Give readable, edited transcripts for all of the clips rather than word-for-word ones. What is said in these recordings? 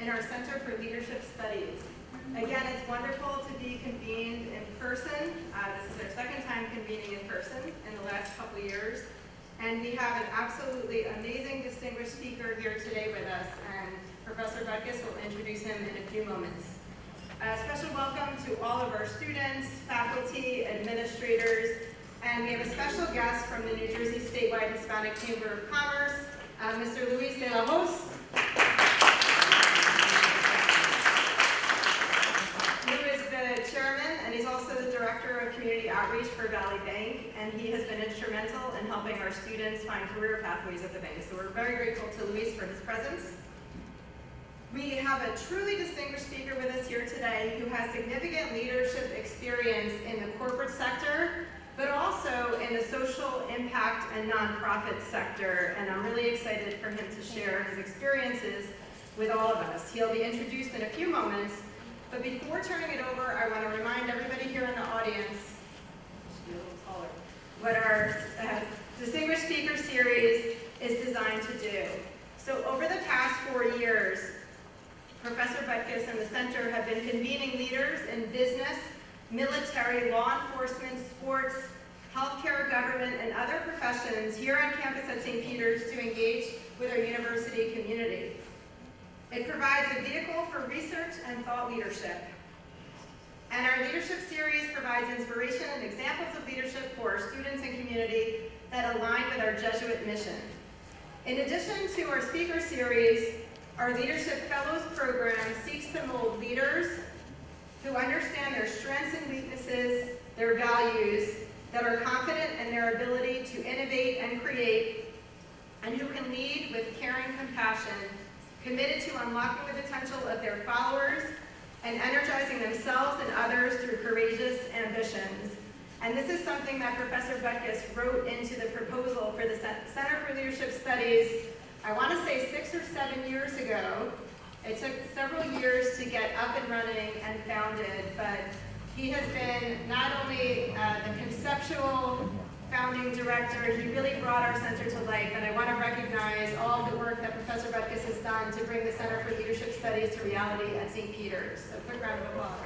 in our Center for Leadership Studies. Again, it's wonderful to be convened in person. This is our second time convening in person in the last couple of years. And we have an absolutely amazing distinguished speaker here today with us, and Professor Butkus will introduce him in a few moments. A special welcome to all of our students, faculty, administrators, and we have a special guest from the New Jersey Statewide Hispanic Chamber of Commerce, Mr. Luis de la Hoz. Lou is the chairman, and he's also the director of community outreach for Valley Bank, and he has been instrumental in helping our students find career pathways at the bank. So we're very grateful to Luis for his presence. We have a truly distinguished speaker with us here today who has significant leadership experience in the corporate sector, but also in the social impact and nonprofit sector. And I'm really excited for him to share his experiences with all of us. He'll be introduced in a few moments, but before turning it over, I want to remind everybody here in the audience, a little taller, what our Distinguished Speaker Series is designed to do. So over the past 4 years, Professor Butkus and the Center have been convening leaders in business, military, law enforcement, sports, healthcare, government, and other professions here on campus at St. Peter's to engage with our university community. It provides a vehicle for research and thought leadership. And our leadership series provides inspiration and examples of leadership for our students and community that align with our Jesuit mission. In addition to our speaker series, our Leadership Fellows program seeks to mold leaders who understand their strengths and weaknesses, their values, that are confident in their ability to innovate and create, and who can lead with caring compassion, committed to unlocking the potential of their followers and energizing themselves and others through courageous ambitions. And this is something that Professor Butkus wrote into the proposal for the Center for Leadership Studies, I want to say 6 or 7 years ago. It took several years to get up and running and founded, but he has been not only the conceptual founding director, he really brought our center to life, and I want to recognize all of the work that Professor Butkus has done to bring the Center for Leadership Studies to reality at St. Peter's. So quick round of applause.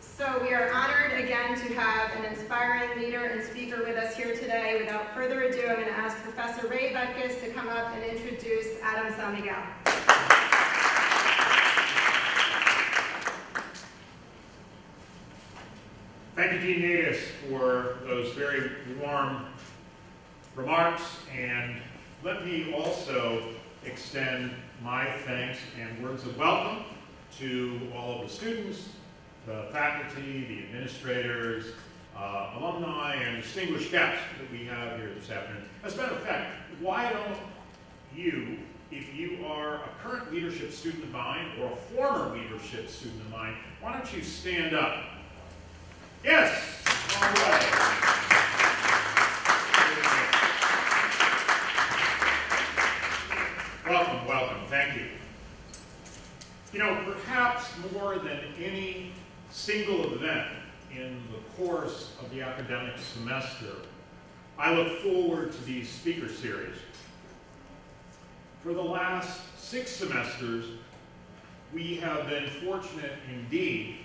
So we are honored again to have an inspiring leader and speaker with us here today. Without further ado, I'm going to ask Professor Ray Butkus to come up and introduce Adam SanMiguel. Thank you, Dean Natus, for those very warm remarks, and let me also extend my thanks and words of welcome to all of the students, the faculty, the administrators, alumni, and distinguished guests that we have here this afternoon. As a matter of fact, why don't you, if you are a current leadership student of mine or a former leadership student of mine, why don't you stand up? Yes! All right. Welcome, welcome. Thank you. You know, perhaps more than any single event in the course of the academic semester, I look forward to these speaker series. For the last 6 semesters, we have been fortunate indeed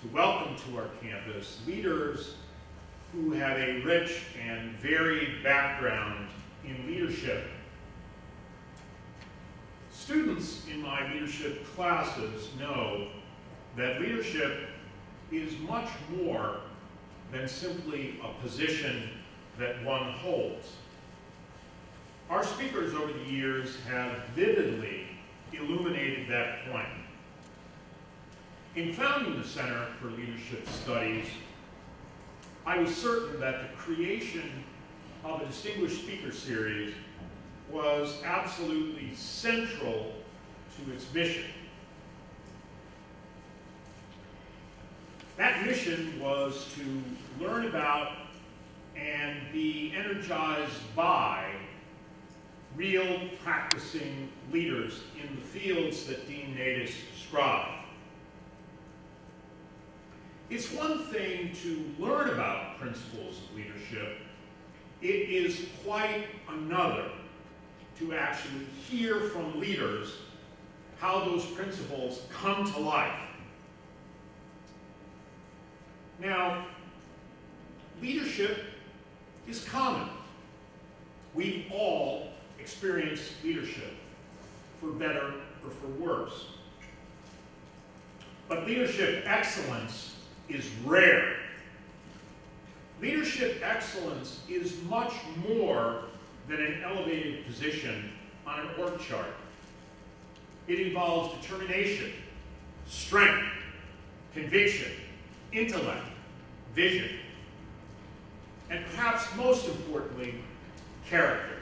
to welcome to our campus leaders who have a rich and varied background in leadership. Students in my leadership classes know that leadership is much more than simply a position that one holds. Our speakers over the years have vividly illuminated that point. In founding the Center for Leadership Studies, I was certain that the creation of a Distinguished Speaker Series was absolutely central to its mission. That mission was to learn about and be energized by real practicing leaders in the fields that Dean Natus described. It's one thing to learn about principles of leadership. it is quite another to actually hear from leaders how those principles come to life. Now, leadership is common. We've all experienced leadership, for better or for worse. But leadership excellence is rare. Leadership excellence is much more than an elevated position on an org chart. It involves determination, strength, conviction, intellect, vision, and perhaps most importantly, character.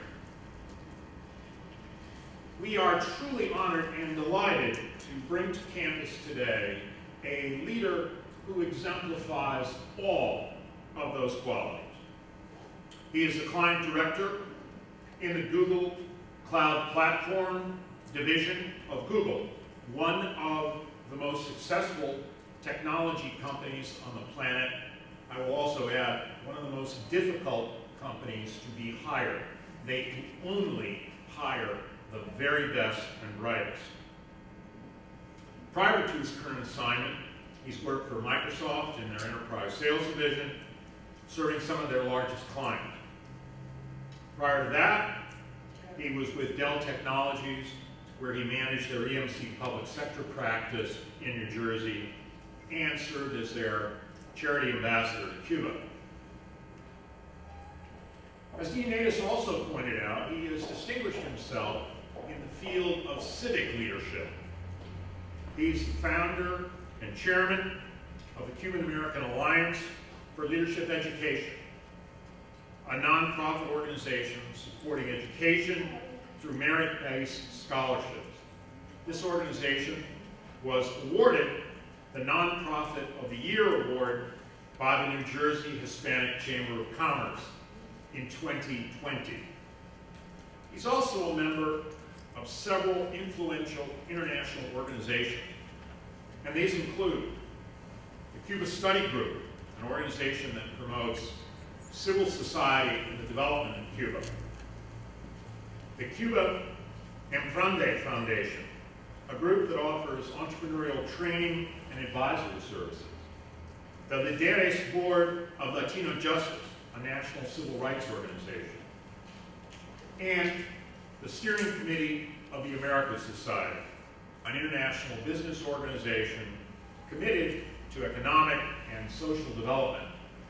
We are truly honored and delighted to bring to campus today a leader who exemplifies all of those qualities. He is the client director in the Google Cloud Platform division of Google, one of the most successful technology companies on the planet. I will also add, one of the most difficult companies to be hired. They can only hire the very best and brightest. Prior to his current assignment, he's worked for Microsoft in their enterprise sales division, serving some of their largest clients. Prior to that, he was with Dell Technologies, where he managed their EMC public sector practice in New Jersey and served as their charity ambassador to Cuba. As Dean Natus also pointed out, he has distinguished himself in the field of civic leadership. He's the founder and chairman of the Cuban American Alliance for Leadership Education, a nonprofit organization supporting education through merit-based scholarships. This organization was awarded the Nonprofit of the Year Award by the New Jersey Hispanic Chamber of Commerce in 2020. He's also a member of several influential international organizations, and these include the Cuba Study Group, an organization that promotes civil society and the development in Cuba, the Cuba Emprende Foundation, a group that offers entrepreneurial training and advisory services, the Líderes Board of Latino Justice, a national civil rights organization, and the Steering Committee of the Americas Society, an international business organization committed to economic and social development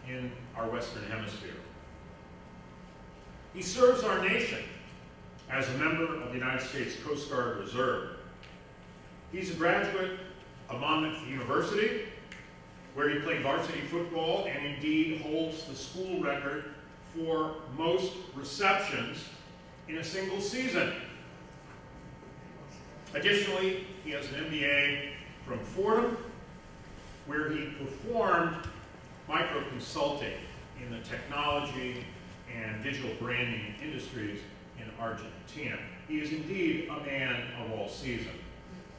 in our Western Hemisphere. He serves our nation as a member of the United States Coast Guard Reserve. He's a graduate of Monmouth University, where he played varsity football and indeed holds the school record for most receptions in a single season. Additionally, he has an MBA from Fordham, where he performed micro-consulting in the technology and digital branding industries in Argentina. He is indeed a man of all seasons.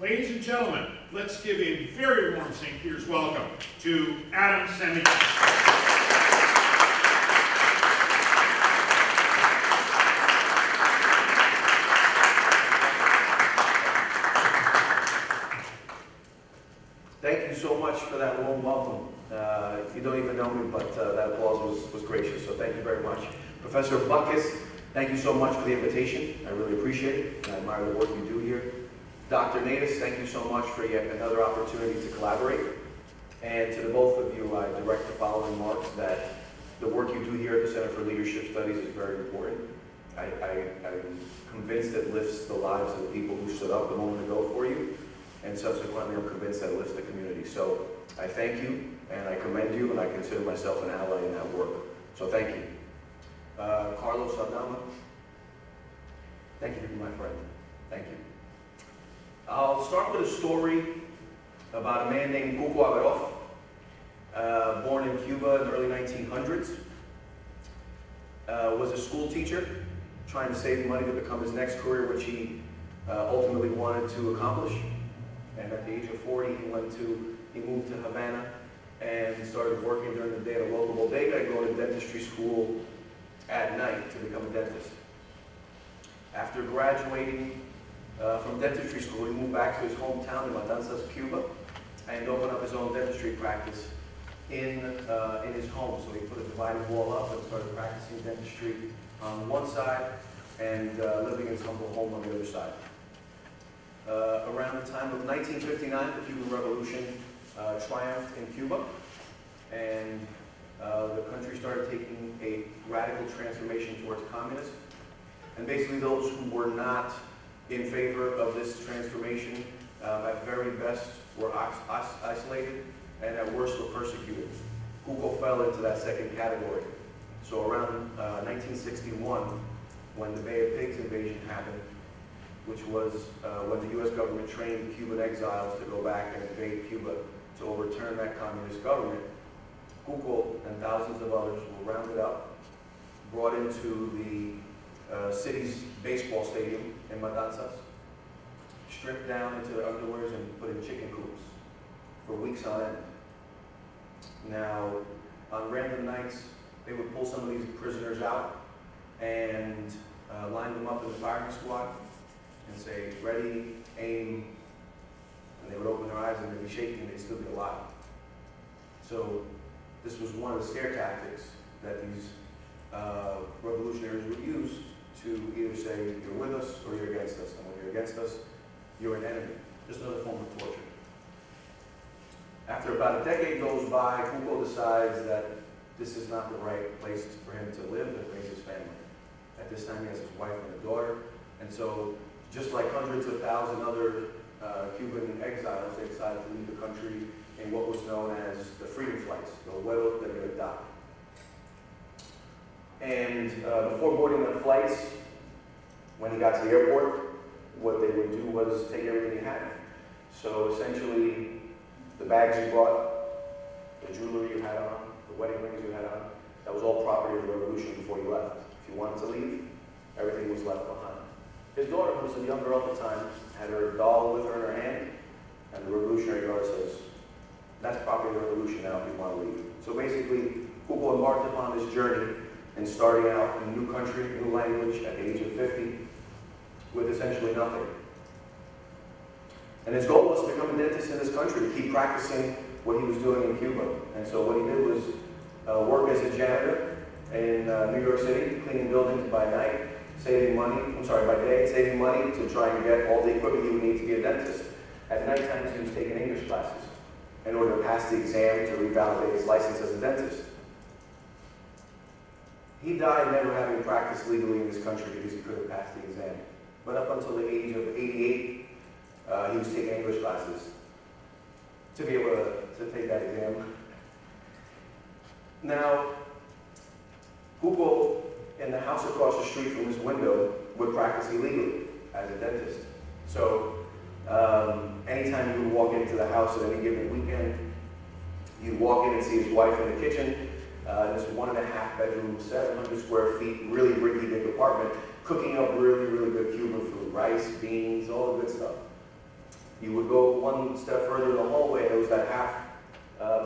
Ladies and gentlemen, let's give a very warm St. Peter's welcome to Adam SanMiguel. Thank you so much for that warm welcome. You don't even know me, but that applause was gracious, so thank you very much. Professor Buckus, thank you so much for the invitation. I really appreciate it. I admire the work you do here. Dr. Natus, thank you so much for yet another opportunity to collaborate. And to the both of you, I direct the following remarks that the work you do here at the Center for Leadership Studies is very important. I'm convinced it lifts the lives of the people who stood up a moment ago for you, and subsequently I'm convinced that it lifts the community. So I thank you, and I commend you, and I consider myself an ally in that work. So thank you. Carlos Aldama, thank you for being my friend. Thank you. I'll start with a story about a man named Cuco Averof, born in Cuba in the early 1900s. Was a school teacher, trying to save money to become his next career, which he ultimately wanted to accomplish. And at the age of 40, he moved to Havana and started working during the day at a local bodega, going to dentistry school at night to become a dentist. After graduating from dentistry school, he moved back to his hometown in Matanzas, Cuba, and opened up his own dentistry practice in his home. So he put a dividing wall up and started practicing dentistry on one side and living in his humble home on the other side. Around the time of 1959, the Cuban Revolution triumphed in Cuba, and the country started taking a radical transformation towards communism. And basically those who were not in favor of this transformation, at very best, were isolated, and at worst were persecuted. Cuba fell into that second category. So around 1961, when the Bay of Pigs invasion happened, which was when the U.S. government trained Cuban exiles to go back and invade Cuba to overturn that communist government, Cuco and thousands of others were rounded up, brought into the city's baseball stadium in Matanzas, stripped down into their underwears and put in chicken coops for weeks on end. Now, on random nights, they would pull some of these prisoners out and line them up in the firing squad and say, ready, aim, and they would open their eyes and they'd be shaking and they'd still be alive. So this was one of the scare tactics that these revolutionaries would use to either say, you're with us or you're against us. And when you're against us, you're an enemy. Just another form of torture. After about a decade goes by, Cuco decides that this is not the right place for him to live and raise his family. At this time, he has his wife and a daughter. And so, just like hundreds of thousands other Cuban exiles, they decided to leave the country in what was known as the freedom flights, the Vuelo de Libertad. And before boarding the flights, when he got to the airport, what they would do was take everything he had. So essentially, the bags you brought, the jewelry you had on, the wedding rings you had on, that was all property of the revolution before you left. If you wanted to leave, everything was left behind. His daughter, who was a young girl at the time, had her doll with her in her hand, and the Revolutionary Guard says, that's property of the revolution now if you want to leave. So basically, Cuco embarked upon this journey and starting out in a new country, new language at the age of 50, with essentially nothing. And his goal was to become a dentist in this country, to keep practicing what he was doing in Cuba. And so what he did was work as a janitor in New York City, cleaning buildings by night, by day, saving money to try and get all the equipment he would need to be a dentist. At night times, he was taking English classes in order to pass the exam to revalidate his license as a dentist. He died never having practiced legally in this country because he couldn't pass the exam. But up until the age of 88, he was taking English classes to be able to take that exam. Now, Cuco, in the house across the street from his window, would practice illegally as a dentist. So, anytime you would walk into the house at any given weekend, you'd walk in and see his wife in the kitchen, this 1.5 bedroom, 700 square feet, really rickety big apartment, cooking up really, really good Cuban food, rice, beans, all the good stuff. You would go one step further in the hallway, there was that half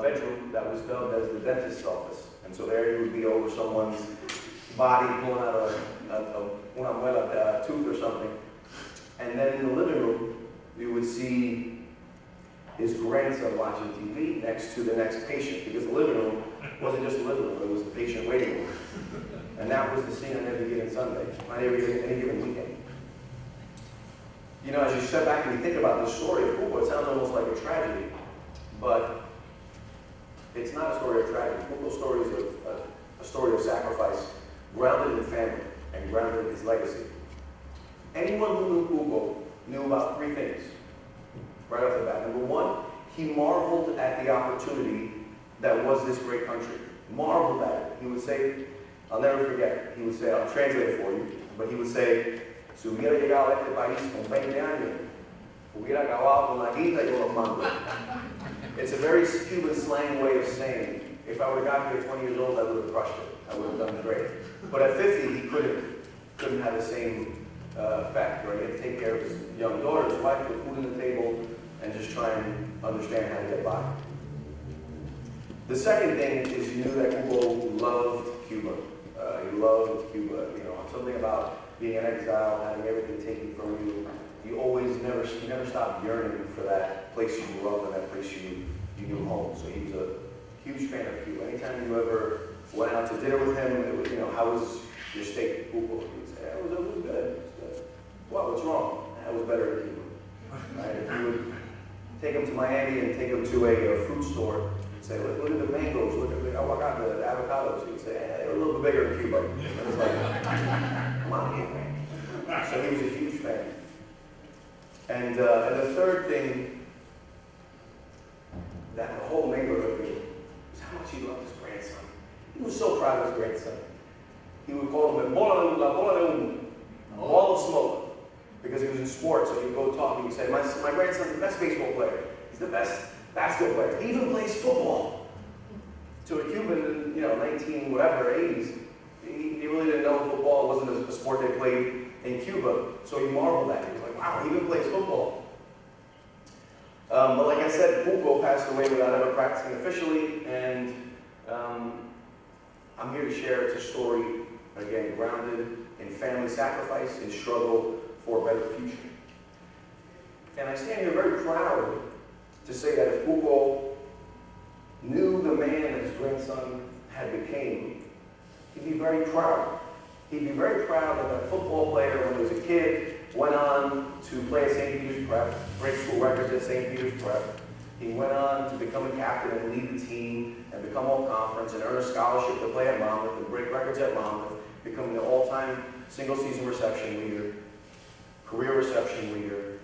bedroom that was dubbed as the dentist's office. And so there you would be over someone's body, pulling out una muela, a tooth or something. And then in the living room, you would see his grandson watching TV next to the next patient, because the living room wasn't just the living room, it was the patient waiting room. And that was the scene on every given Sunday, on any given weekend. You know, as you step back and you think about this story of Cuco, it sounds almost like a tragedy, but it's not a story of tragedy. Cuco's story is a story of sacrifice, grounded in family and grounded in his legacy. Anyone who knew Cuco knew about 3 things right off the bat. Number 1, he marveled at the opportunity that was this great country. Marveled at it. He would say, I'll never forget, he would say, I'll translate it for you, but he would say, si hubiera llegado a este país con 20 años, hubiera acabado con la guita y con los mangos. It's a very Cuban slang way of saying, if I would have gotten here at 20 years old, I would have crushed it. I would have done great. But at 50, he couldn't have the same effect, right? He had to take care of his young daughter, his wife, put food on the table, and just try and understand how to get by. The second thing is he knew that Cuco loved Cuba. He loved Cuba. You know, something about being in exile, having everything taken from you. You never stopped yearning for that place you grew up and that place you knew home. So he was a huge fan of Cuba. Anytime you ever went out to dinner with him, it was, you know, how was your steak Cuba? He would say, it was good. It was good. What? What's wrong? That was better in Cuba. Right? If you would take him to Miami and take him to a fruit store and say, look at the mangoes, look at the avocados. He would say, they were a little bit bigger in Cuba. And it was like, come on, man. So he was a huge fan. And the third thing that the whole neighborhood knew was how much he loved his grandson. He was so proud of his grandson. He would call him la bola de humo, ball of smoke, because he was in sports. So he'd go talk and he'd say, my grandson's the best baseball player. He's the best basketball player. He even plays football. To a Cuban in 80s, he really didn't know football wasn't a sport they played in Cuba. So he marveled at it. He was like, wow, he even plays football. But like I said, Hugo passed away without ever practicing officially, and I'm here to share it's a story, again, grounded in family sacrifice, in struggle for a better future. And I stand here very proud to say that if Hugo knew the man that his grandson had became, he'd be very proud. He'd be very proud that that football player, when he was a kid, went on to play at St. Peter's Prep, break school records at St. Peter's Prep. He went on to become a captain and lead the team and become all-conference and earn a scholarship to play at Monmouth and break records at Monmouth, becoming the all-time single-season reception leader, career reception leader,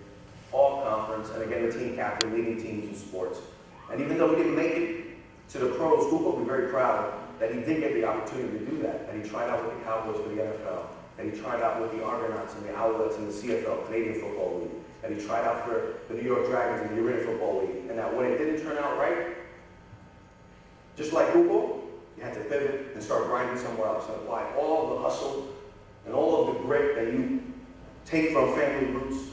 all-conference, and again, the team captain, leading teams in sports. And even though he didn't make it to the pros, Hugo will be very proud that he did get the opportunity to do that, and he tried out with the Cowboys for the NFL, and he tried out with the Argonauts and the Owlets in the CFL, Canadian Football League, and he tried out for the New York Dragons in the Arena Football League, and that when it didn't turn out right, just like Hugo, you had to pivot and start grinding somewhere else and apply all of the hustle and all of the grit that you take from family roots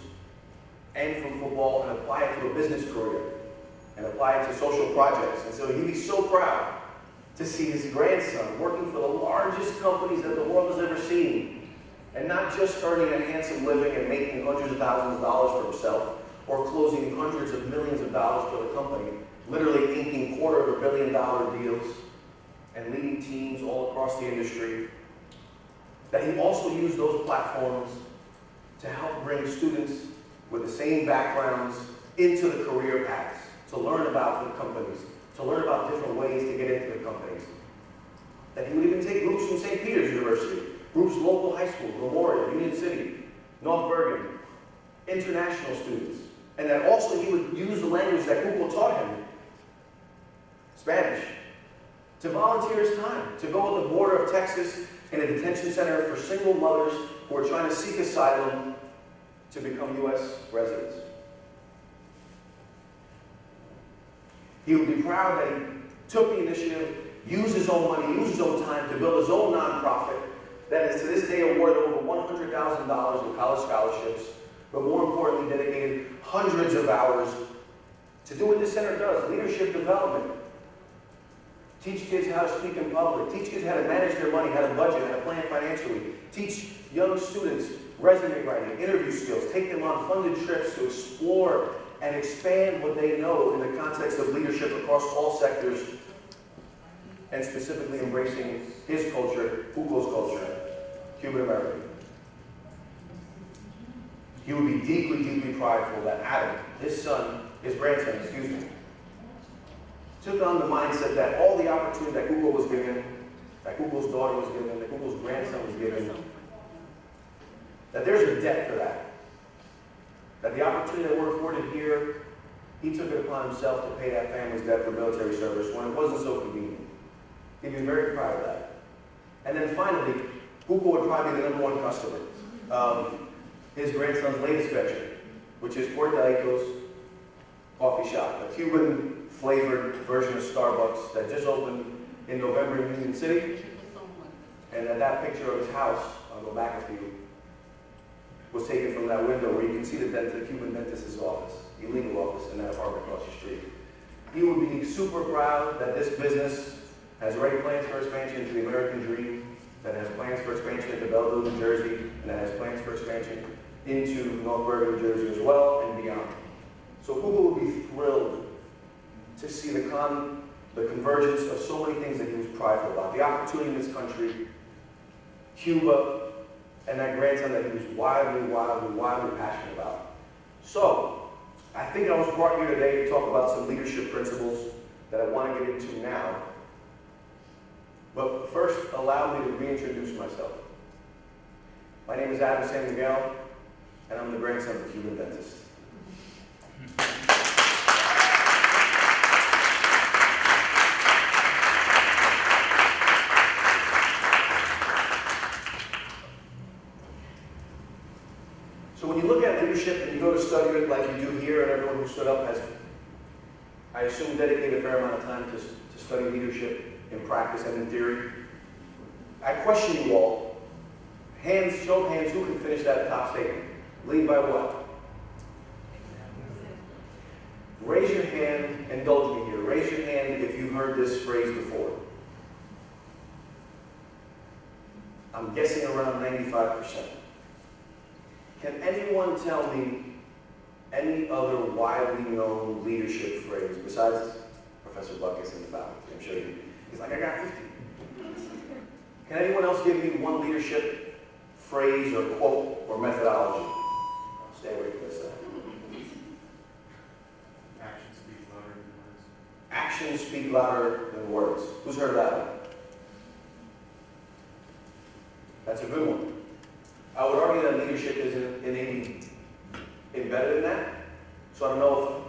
and from football and apply it to a business career and apply it to social projects. And so he'd be so proud to see his grandson working for the largest companies that the world has ever seen, and not just earning a handsome living and making hundreds of thousands of dollars for himself, or closing hundreds of millions of dollars for the company, literally inking $250 million deals and leading teams all across the industry, that he also used those platforms to help bring students with the same backgrounds into the career paths, to learn about the companies, to learn about different ways to get into the companies. That he would even take groups from St. Peter's University, groups local high school, Memorial, Union City, North Bergen, international students. And that also he would use the language that Google taught him, Spanish, to volunteer his time, to go to the border of Texas in a detention center for single mothers who are trying to seek asylum to become U.S. residents. He would be proud that he took the initiative, used his own money, used his own time to build his own nonprofit that is to this day awarded over $100,000 in college scholarships, but more importantly dedicated hundreds of hours to do what this center does, leadership development. Teach kids how to speak in public, teach kids how to manage their money, how to budget, how to plan financially, teach young students resume writing, interview skills, take them on funded trips to explore and expand what they know in the context of leadership across all sectors, and specifically embracing his culture, Hugo's culture, Cuban American. He would be deeply, deeply prideful that Adam, his son, his grandson, took on the mindset that all the opportunity that Hugo was given, that Hugo's daughter was given, that Hugo's grandson was given, that there's a debt for that. That the opportunity that we're afforded here, he took it upon himself to pay that family's debt for military service when it wasn't so convenient. He'd be very proud of that. And then finally, Hugo would probably be the #1 customer of his grandson's latest venture, which is Portalico's Coffee Shop, a Cuban-flavored version of Starbucks that just opened in November in Union City. And that picture of his house, I'll go back a few, was taken from that window where you can see the Cuban dentist's office, illegal office in that apartment across the street. He would be super proud that this business has already plans for expansion to the American dream, that has plans for expansion into Belleville, New Jersey, and that has plans for expansion into North Bergen, New Jersey as well, and beyond. So Google would be thrilled to see the convergence of so many things that he was prideful about. The opportunity in this country, Cuba, and that grandson that he was wildly passionate about. So, I think I was brought here today to talk about some leadership principles that I want to get into now. But first, allow me to reintroduce myself. My name is SanMiguel, and I'm the grandson of a Cuban dentist. So when you look at leadership and you go to study it like you do here, and everyone who stood up has, I assume, dedicated a fair amount of time to study leadership in practice and in theory, I question you all. Show of hands, who can finish that top statement? Lead by what? Raise your hand, indulge me here. Raise your hand if you've heard this phrase before. I'm guessing around 95%. Can anyone tell me any other widely known leadership phrase besides Professor Buckus in the back? I'm sure he's like, I got 50. Can anyone else give me one leadership phrase or quote or methodology? I'll stay away from this. Actions speak louder than words. Actions speak louder than words. Who's heard that one? That's a good one. I would argue that leadership is innately embedded in that. So I don't know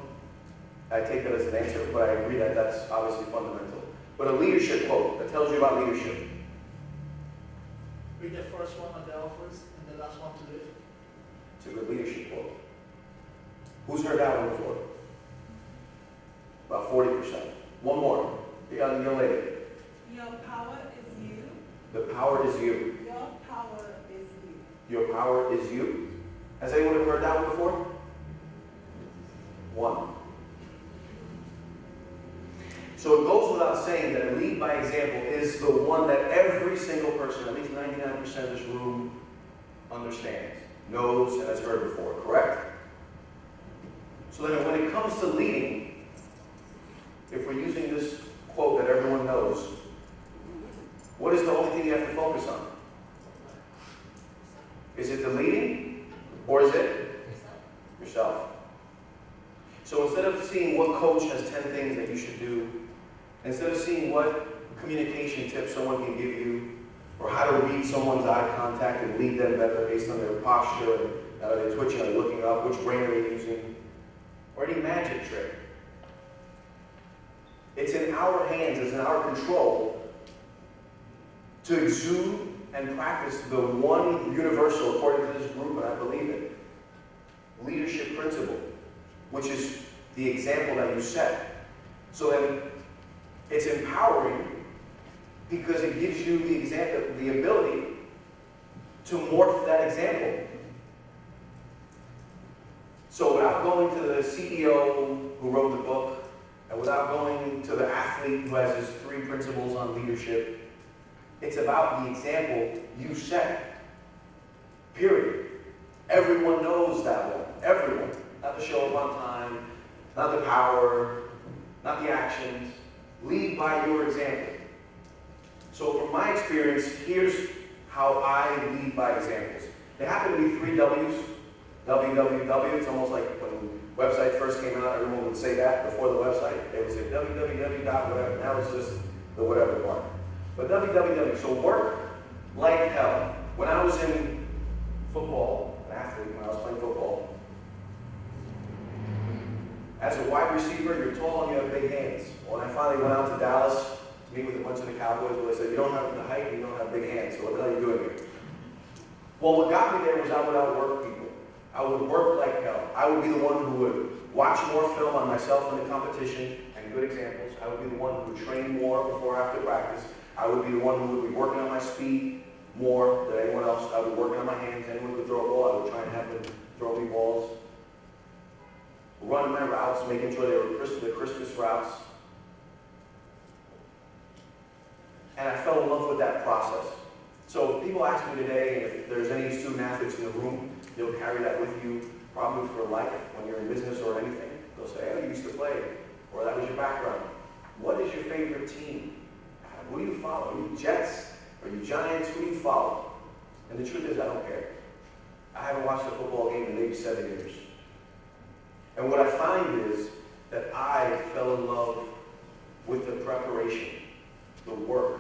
if I take that as an answer, but I agree that that's obviously fundamental. But a leadership quote that tells you about leadership. Read the first one on the offers and the last one to live. It's a good leadership quote. Who's heard that one before? About 40%. One more. The young lady. Your power is you. The power is you. Your power is you. Your power is you. Has anyone ever heard that one before? One. So it goes without saying that lead by example is the one that every single person, at least 99% of this room, understands, knows, and has heard before, correct? So then when it comes to leading, if we're using this quote that everyone knows, what is the only thing you have to focus on? Is it the leading, or is it yourself? So instead of seeing what coach has 10 things that you should do, instead of seeing what communication tips someone can give you, or how to read someone's eye contact and lead them better based on their posture, and are they twitching, are they looking up, which brain are they using, or any magic trick, it's in our hands, it's in our control to exude and practice the one universal, according to this group, and I believe it, leadership principle, which is the example that you set. So then it's empowering because it gives you the example, the ability to morph that example. So without going to the CEO who wrote the book, and without going to the athlete who has his 3 principles on leadership, it's about the example you set. Period. Everyone knows that one. Everyone. Not the show up on time, not the power, not the actions. Lead by your example. So from my experience, here's how I lead by examples. There happen to be 3 W's. www, it's almost like when websites first came out, everyone would say that before the website. They would say www dot whatever. Now it's just the whatever part. But www, so work like hell. When I was in football, an athlete, when I was playing football, as a wide receiver, you're tall and you have big hands. When I finally went out to Dallas to meet with a bunch of the Cowboys, they said, you don't have the height, you don't have big hands, so what the hell are you doing here? Well, what got me there was I would outwork people. I would work like hell. I would be the one who would watch more film on myself in the competition, and good examples. I would be the one who would train more before or after practice. I would be the one who would be working on my speed more than anyone else. I would be working on my hands. Anyone could throw a ball, I would try and have them throw me balls. Running my routes, making sure they were the Christmas routes. And I fell in love with that process. people ask me today if there's any student athletes in the room, you'll carry that with you probably for life when you're in business or anything. They'll say, oh, you used to play, or that was your background. What is your favorite team? Who do you follow? Are you Jets? Are you Giants? Who do you follow? And the truth is, I don't care. I haven't watched a football game in maybe 7 years. And what I find is that I fell in love with the preparation, the work,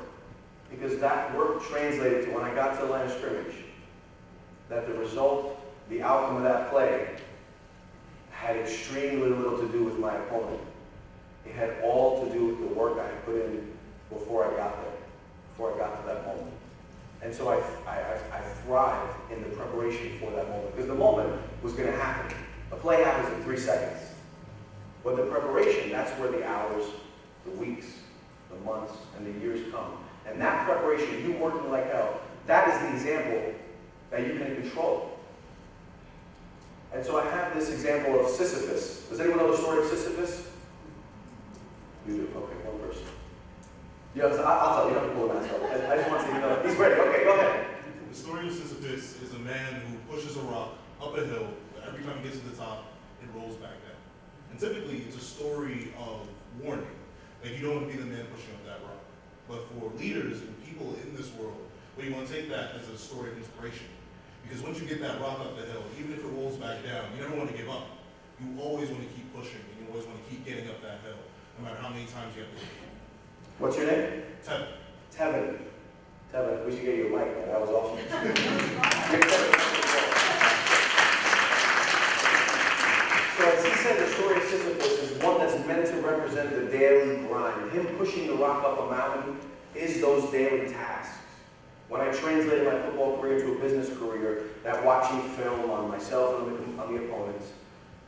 because that work translated to when I got to the line of scrimmage, that the result, the outcome of that play had extremely little to do with my opponent. It had all to do with the work I had put in before I got there, before I got to that moment. And so I thrived in the preparation for that moment, because the moment was going to happen. A play happens in 3 seconds. But the preparation, that's where the hours, the weeks, the months, and the years come. And that preparation, you working like hell, that is the example that you can control. And so I have this example of Sisyphus. Does anyone know the story of Sisyphus? You do? Okay, one person. Yeah, I'll tell you. You don't have to pull the mask up. I just want to see, you know. He's ready. Okay, go ahead. The story of Sisyphus is a man who pushes a rock up a hill, but every time he gets to the top, it rolls back down. And typically, it's a story of warning. Like, you don't want to be the man pushing up that rock. But for leaders and people in this world, well, you want to take that as a story of inspiration. Because once you get that rock up the hill, even if it rolls back down, you never want to give up. You always want to keep pushing, and you always want to keep getting up that hill, no matter how many times you have to do it. What's your name? Tevin. Tevin. Tevin, we should get you a mic, man. That was awesome. So as he said, the story of Sisyphus is one that's meant to represent the daily grind. Him pushing the rock up a mountain is those daily tasks. When I translated my football career to a business career, that watching film on myself and on the opponents,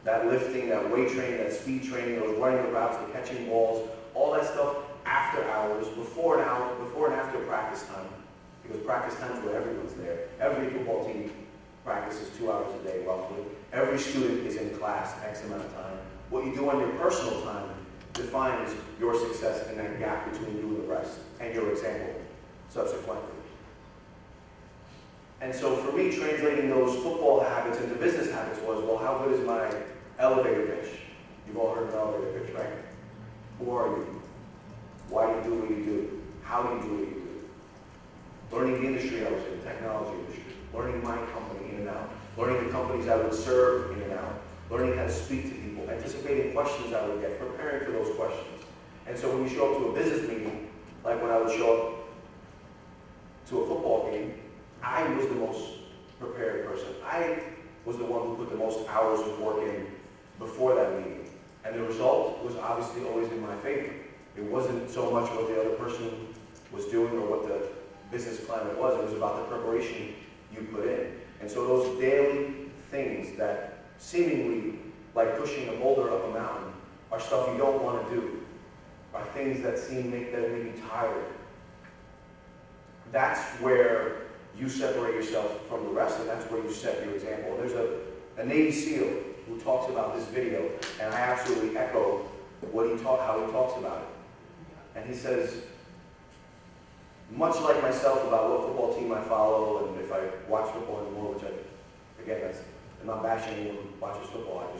that lifting, that weight training, that speed training, those running the routes, the catching balls, all that stuff after hours, before and after practice time, because practice time is where everyone's there. Every football team practices 2 hours a day, roughly. Every student is in class X amount of time. What you do on your personal time defines your success in that gap between you and the rest, and your example subsequently. And so for me, translating those football habits into business habits was, well, how good is my elevator pitch? You've all heard of an elevator pitch, right? Who are you? Why do you do what you do? How do you do what you do? Learning the industry I was in, technology industry. Learning my company in and out. Learning the companies I would serve in and out. Learning how to speak to people. Anticipating questions I would get. Preparing for those questions. And so when you show up to a business meeting, like when I would show up to a football game, I was the most prepared person. I was the one who put the most hours of work in before that meeting. And the result was obviously always in my favor. It wasn't so much what the other person was doing or what the business climate was. It was about the preparation you put in. And so those daily things that seemingly, like pushing a boulder up a mountain, are stuff you don't want to do, are things that make you tired. That's where you separate yourself from the rest, and that's where you set your example. There's a Navy SEAL who talks about this video, and I absolutely echo how he talks about it. And he says, much like myself about what football team I follow, and if I watch football anymore, which I'm not bashing anyone who watches football,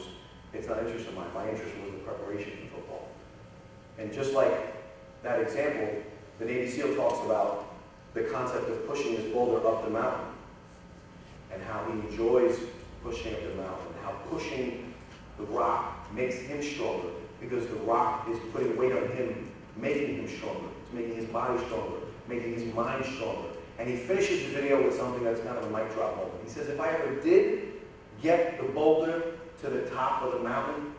it's not interest of mine. My interest was the preparation for football. And just like that example, the Navy SEAL talks about the concept of pushing his boulder up the mountain, and how he enjoys pushing up the mountain, how pushing the rock makes him stronger, because the rock is putting weight on him, making him stronger. It's making his body stronger, making his mind stronger. And he finishes the video with something that's kind of a mic drop moment. He says, if I ever did get the boulder to the top of the mountain,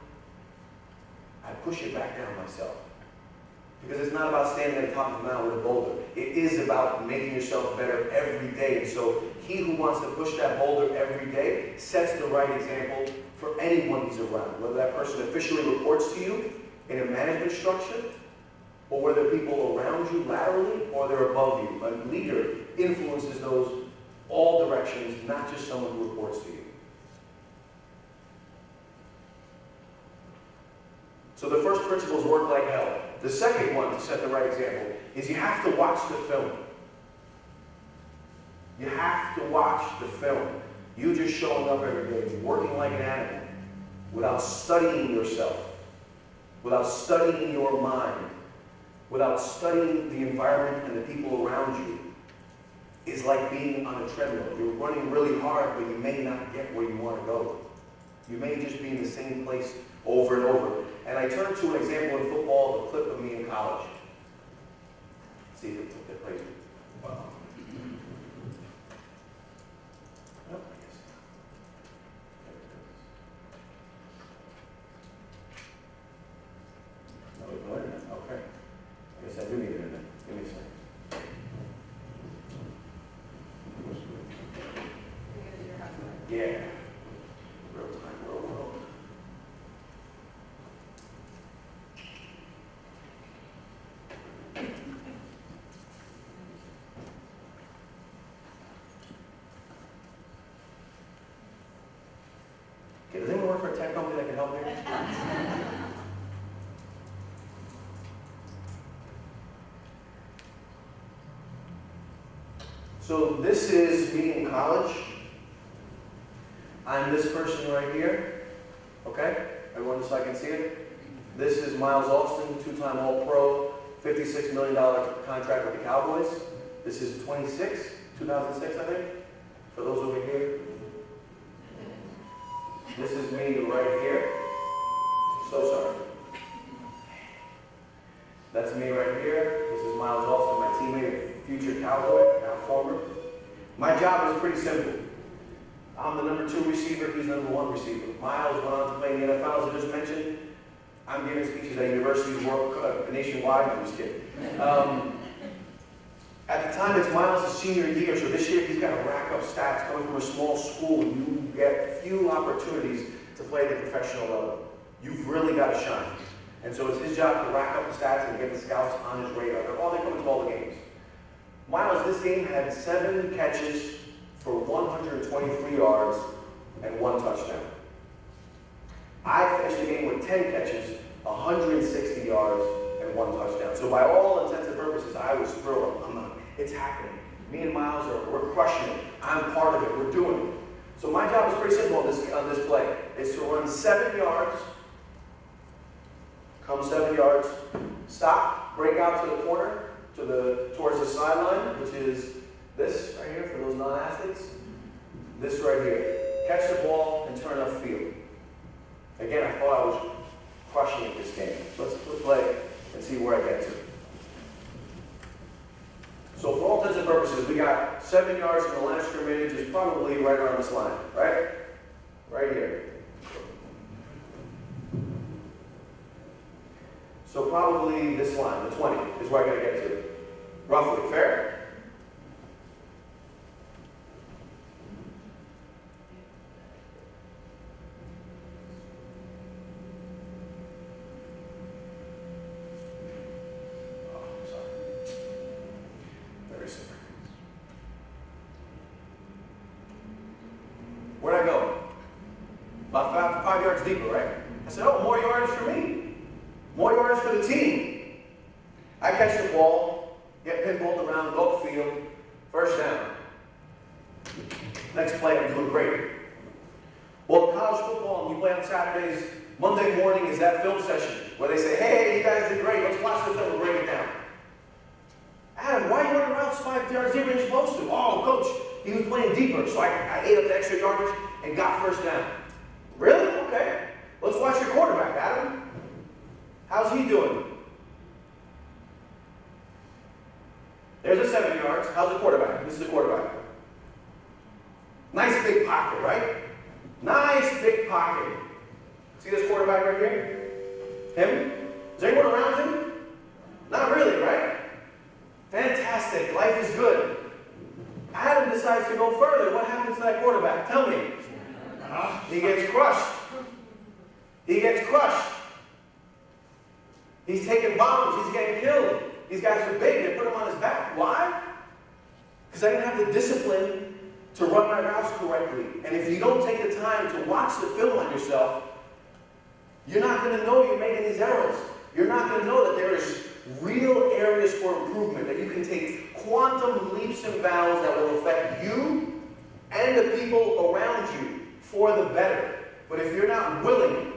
I'd push it back down myself. Because it's not about standing at the top of the mountain with a boulder. It is about making yourself better every day. And so he who wants to push that boulder every day sets the right example for anyone he's around. Whether that person officially reports to you in a management structure, or whether people around you laterally, or they're above you. A leader influences those all directions, not just someone who reports to you. So the first principle is work like hell. The second one to set the right example is you have to watch the film. You have to watch the film. You just showing up every day, working like an animal, without studying yourself, without studying your mind, without studying the environment and the people around you, is like being on a treadmill. You're running really hard, but you may not get where you want to go. You may just be in the same place over and over. And I turned to an example in football, the clip of me in college. Let's see if it plays. Wow. Oh, I guess. No, ignore it. Okay. I guess I do need it in there. Give me a second. Yeah. Real time, real world. Okay, does anyone work for a tech company that can help me? So this is me in college. I'm this person right here. Okay? Everyone just so I can see it. This is Miles Austin, two-time All-Pro, $56 million contract with the Cowboys. This is 2006, I think, for those over here. This is me right here. So sorry. That's me right here. This is Miles Austin, my teammate, future Cowboy, now former. My job is pretty simple. I'm the number 2 receiver, he's the number 1 receiver. Miles went on to play in the NFL, as I just mentioned. I'm giving speeches at universities nationwide. I'm just kidding. At the time, it's Miles' senior year, so this year he's got to rack up stats. Coming from a small school, you get few opportunities to play at the professional level. You've really got to shine. And so it's his job to rack up the stats and get the scouts on his radar. They're coming to all the games. Miles, this game, had 7 catches for 123 yards and 1 touchdown. I finished the game with 10 catches, 160 yards, and 1 touchdown. So by all intents and purposes, I was thrilled. It's happening. Me and Miles we're crushing it. I'm part of it. We're doing it. So my job is pretty simple on this play. It's to run 7 yards, come 7 yards, stop, break out to the corner, towards the sideline, which is this right here for those non-athletes. This right here. Catch the ball and turn upfield. Again, I thought I was crushing it this game. Let's play and see where I get to. So for all intents and purposes, we got 7 yards from the line of scrimmage, is probably right around this line, right? Right here. So probably this line, the 20, is where I gotta get to. Roughly, fair? Where'd I go? About 5 yards deeper, right? I said, oh, more yards for me. More yards for the team. I catch the ball, get pinballed around, go upfield, first down. Next play, I'm doing great. Well, college football, we play on Saturdays. Monday morning is that film session where they say, hey, you guys did great. Let's watch the film and break it down. Adam, why are you running routes 5 yards deeper than you're supposed to? Oh, coach, he was playing deeper, so I ate up the extra yardage and got first down. Really? Okay. Let's watch your quarterback, Adam. How's he doing? There's the 7 yards. How's the quarterback? This is the quarterback. Nice big pocket, right? Nice big pocket. See this quarterback right here? Him? Is there anyone around him? Not really, right? Fantastic. Life is good. Adam decides to go further. What happens to that quarterback? Tell me. He gets crushed. He gets crushed. He's taking bombs. He's getting killed. These guys are big. They put him on his back. Why? Because I didn't have the discipline to run my routes correctly. And if you don't take the time to watch the film on yourself, you're not going to know you're making these errors. You're not going to know that there is real areas for improvement, that you can take quantum leaps and bounds that will affect you and the people around you for the better. But if you're not willing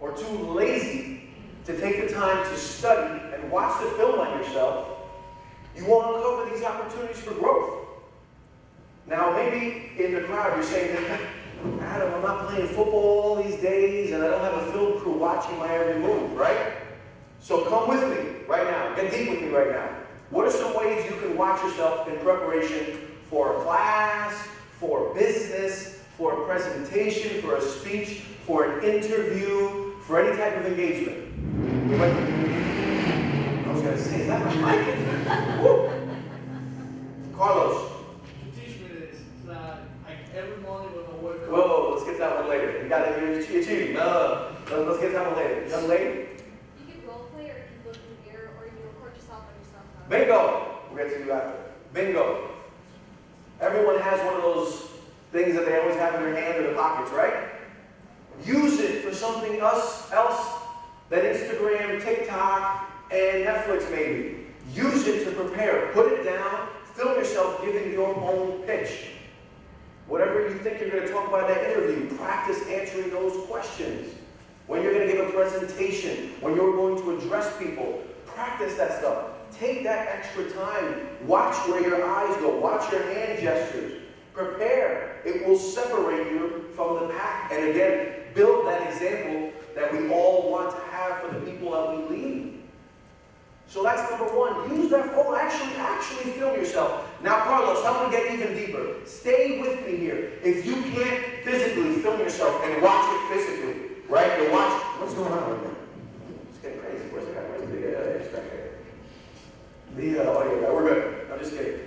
or too lazy to take the time to study and watch the film on yourself, you won't uncover these opportunities for growth. Now, maybe in the crowd you're saying, Adam, I'm not playing football these days and I don't have a film crew watching my every move, right? So come with me right now. Get deep with me right now. What are some ways you can watch yourself in preparation for a class, for business, for a presentation, for a speech, for an interview, for any type of engagement? I was going to say, is that my mic? Woo. Carlos. You teach me this, that like every morning when I wake up. Whoa, let's get that one later. You got it, you're cheating. No, let's get that one later. Young lady? You can role play, or you can look in the mirror, or you can record yourself on your cell phone. Bingo! We'll get to you after. Bingo. Everyone has one of those things that they always have in their hand or their pockets, right? Use it for something else than Instagram, TikTok, and Netflix maybe. Use it to prepare. Put it down. Film yourself giving your own pitch. Whatever you think you're going to talk about in that interview, practice answering those questions. When you're going to give a presentation, when you're going to address people, practice that stuff. Take that extra time. Watch where your eyes go. Watch your hand gestures. Prepare. It will separate you from the pack. And again, build that example that we all want to have for the people that we lead. So that's number one. Use that phone. Actually film yourself. Now, Carlos, help me get even deeper. Stay with me here. If you can't physically film yourself and watch it physically, right? You watch. What's going on right now? It's getting crazy. Where's the guy? Where's the extractor? The audio guy. We're good. I'm just kidding.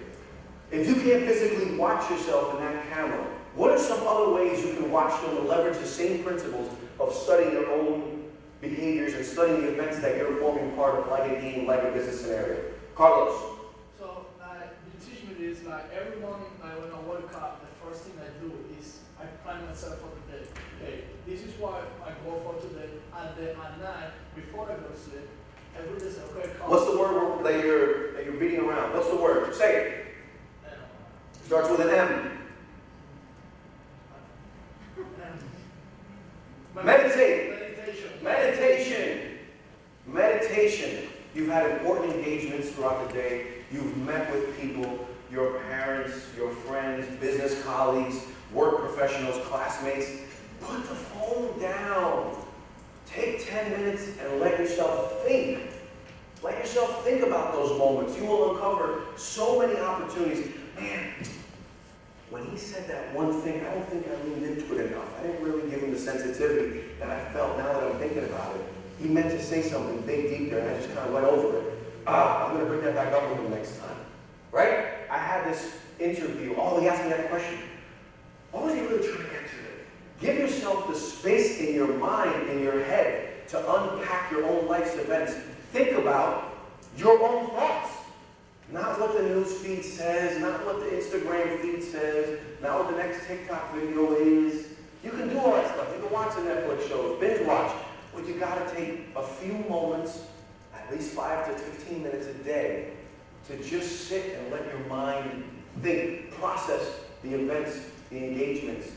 If you can't physically watch yourself in that camera, what are some other ways you can watch them and leverage the same principles of studying your own behaviors and studying the events that you're forming part of, like a game, like a business scenario? Carlos. So, you teach me this, like every morning when I wake up, the first thing I do is I plan myself for the day. Okay, this is what I go for today, and then at night, before I go to sleep, I do this, okay, What's the word that you're beating around? What's the word? Say it. Starts with an M. Meditate. Meditation. You've had important engagements throughout the day. You've met with people, your parents, your friends, business colleagues, work professionals, classmates. Put the phone down. Take 10 minutes and let yourself think. Let yourself think about those moments. You will uncover so many opportunities. Man, when he said that one thing, I don't think I leaned into it enough. I didn't really give him the sensitivity that I felt now that I'm thinking about it. He meant to say something big deep there, and I just kind of went over it. I'm going to bring that back up with him next time. Right? I had this interview. Oh, he asked me that question. What was he really trying to get to there? Give yourself the space in your mind, in your head, to unpack your own life's events. Think about your own thoughts. Not what the news feed says, not what the Instagram feed says, not what the next TikTok video is. You can do all that stuff. You can watch the Netflix shows, binge watch. But you got to take a few moments, at least 5 to 15 minutes a day, to just sit and let your mind think, process the events, the engagements,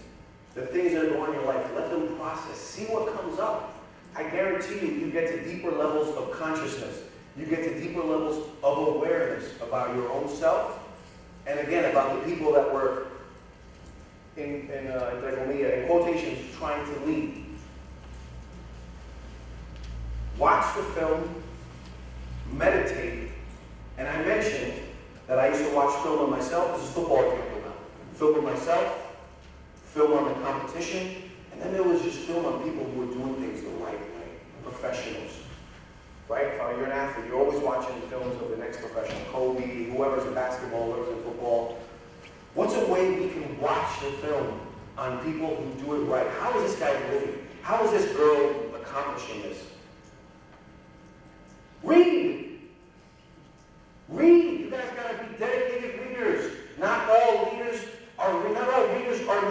the things that are going on in your life. Let them process. See what comes up. I guarantee you, you get to deeper levels of consciousness. You get to deeper levels of awareness about your own self, and again, about the people that were, in quotations, trying to lead. Watch the film, meditate, and I mentioned that I used to watch film on myself. This is football example now. Film on myself, film on the competition, and then there was just film on people who were doing things the right way, professionals. Right? If you're an athlete, you're always watching films of the next professional, Kobe, whoever's in basketball, whoever's in football. What's a way we can watch the film on people who do it right? How is this guy living? How is this girl accomplishing this? Read! Read! You guys gotta be dedicated readers. Not all readers are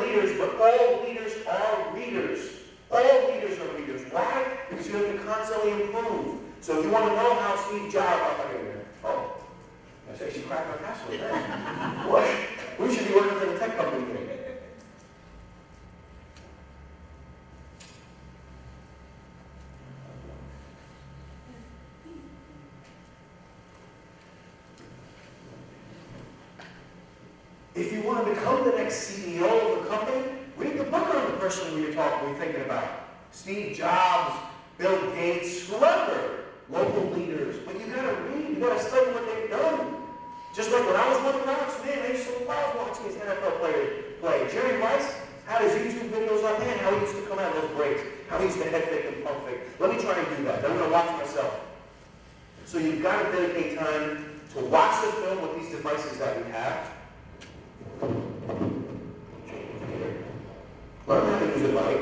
leaders, but all leaders are readers. All leaders are readers. Why? Because you have to constantly improve. So if you want to know how Steve Jobs, I said, she cracked my password. Man. What? We should be working for the tech company here. If you want to become the next CEO of a company, read the book on the person who you're thinking about. Steve Jobs, Bill Gates, whoever, local leaders. But you gotta read, you gotta study what they've done. Just like when I was running routes, man, I used to love watching these NFL players play. Jerry Rice had his YouTube videos on, man, how he used to come out of those breaks, how he used to head fake and pump fake. Let me try and do that. I'm gonna watch myself. So you've got to dedicate time to watch the film with these devices that we have. Learn how to use a mic.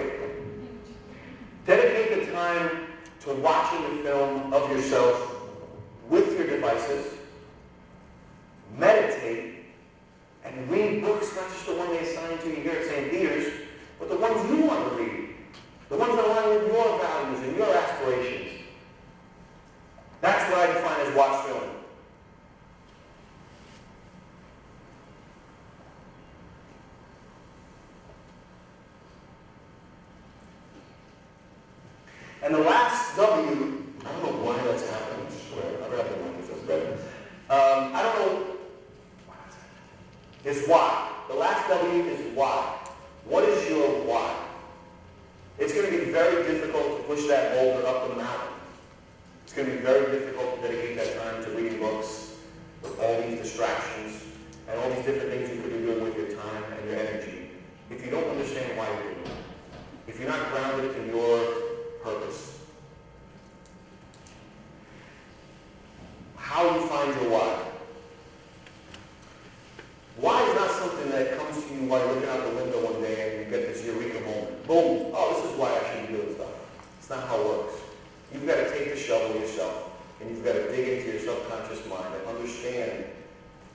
Dedicate the time to watching the film of yourself with your devices. Meditate and read books, not just the one they assign to you here at St. Peter's, but the ones you want to read. The ones that align with your values and your aspirations. That's what I define as watch film. And the last W, I don't know why that's happening, I swear. I forgot the one that feels better. I don't know why that's happening. Is why. The last W is why. What is your why? It's going to be very difficult to push that boulder up the mountain. It's going to be very difficult to dedicate that time to reading books with all these distractions and all these different things you could be doing with your time and your energy if you don't understand why you're doing it. If you're not grounded in your purpose. How you find your why. Why is not something that comes to you while you're looking out the window one day and you get this eureka moment. Boom! Oh, this is why I should be doing stuff. It's not how it works. You've got to take the shovel yourself and you've got to dig into your subconscious mind and understand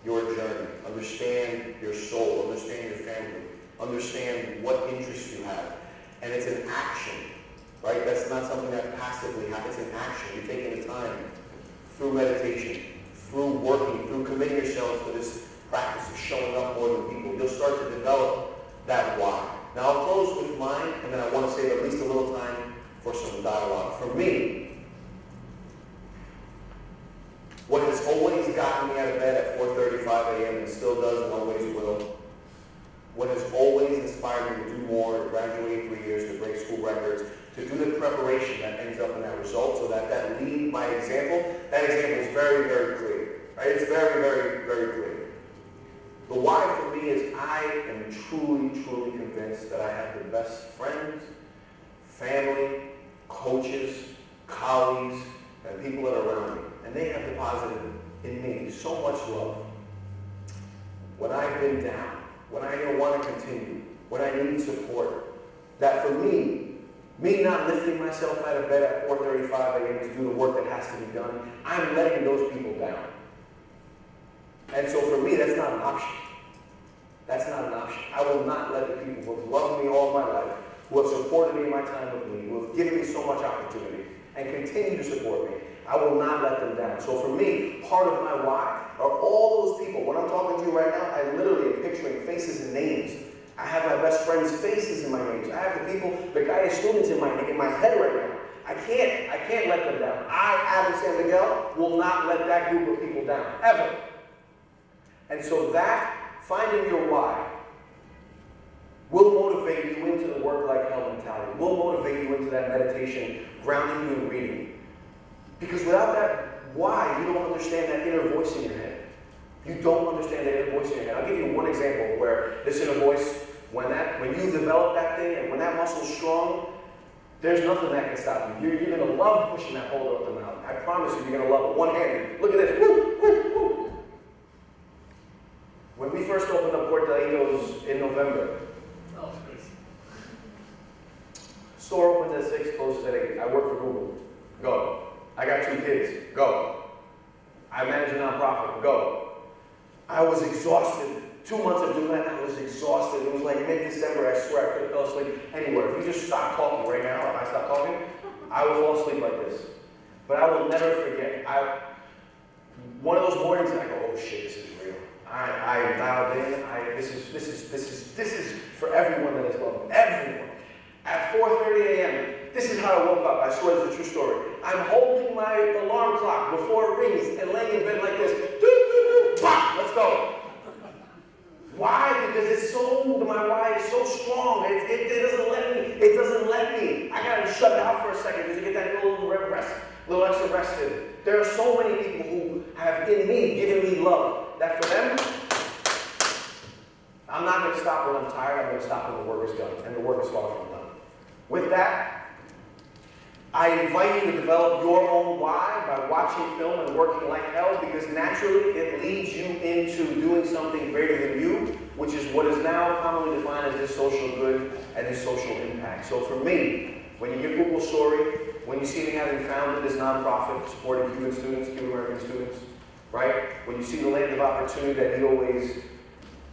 your journey, understand your soul, understand your family, understand what interests you have. And it's an action. Right? That's not something that passively happens. It's an action. You're taking the time through meditation, through working, through committing yourselves to this practice of showing up more than people. You'll start to develop that why. Now I'll close with mine, and then I want to save at least a little time for some dialogue. For me, what has always gotten me out of bed at 4:35 a.m. and still does and always will, what has always inspired me to do more, to graduate 3 years, to break school records, to do the preparation that ends up in that result, so that lead by example, that example is very, very clear. Right? It's very, very, very clear. The why for me is I am truly, truly convinced that I have the best friends, family, coaches, colleagues, and people that are around me. And they have deposited in me so much love. When I've been down, when I don't want to continue, when I need support, that for me not lifting myself out of bed at 4:35 a.m. to do the work that has to be done, I'm letting those people down. And so for me, that's not an option. That's not an option. I will not let the people who have loved me all my life, who have supported me in my time with me, who have given me so much opportunity, and continue to support me, I will not let them down. So for me, part of my why are all those people. When I'm talking to you right now, I literally am picturing faces and names. I have my best friends' faces in my names. I have the people, the guided students in my head right now. I can't let them down. I, Adam SanMiguel, will not let that group of people down, ever. And so that, finding your why, will motivate you into the work-like hell mentality, will motivate you into that meditation, grounding you in reading. Because without that why, you don't understand that inner voice in your head. You don't understand that inner voice in your head. I'll give you one example where this inner voice, when you develop that thing and when that muscle's strong, there's nothing that can stop you. You're going to love pushing that boulder up the mountain. I promise you, you're going to love it. One-handed. Look at this. Woo, woo, woo. When we first opened up Portalitos in November, That was crazy. store opens at 6, closes at 8. I work for Google. Go. I got 2 kids. Go. I manage a nonprofit. Go. I was exhausted. 2 months of doing that, I was exhausted. It was like mid-December. I swear I could have fell asleep anywhere. If you just stop talking right now, if I stop talking, I will fall asleep like this. But I will never forget. one of those mornings I go, oh shit, this is real. I dialed in. This is for everyone that is loved. Everyone. At 4:30 a.m. This is how I woke up. I swear it's a true story. I'm holding my alarm clock before it rings and laying in bed like this. Doo, doo, doo, bah, let's go. Why? Because it's so, my why is so strong. It doesn't let me. It doesn't let me. I gotta shut it out for a second because you get that little extra rest in. There are so many people who have in me given me love that for them, I'm not going to stop when I'm tired. I'm going to stop when the work is done, and the work is far from done. With that, I invite you to develop your own why by watching film and working like hell, because naturally it leads you into doing something greater than you, which is what is now commonly defined as this social good and this social impact. So for me, when you hear Google's story, when you see me having founded this nonprofit supporting Cuban students, Cuban American students, right? When you see the land of opportunity that he always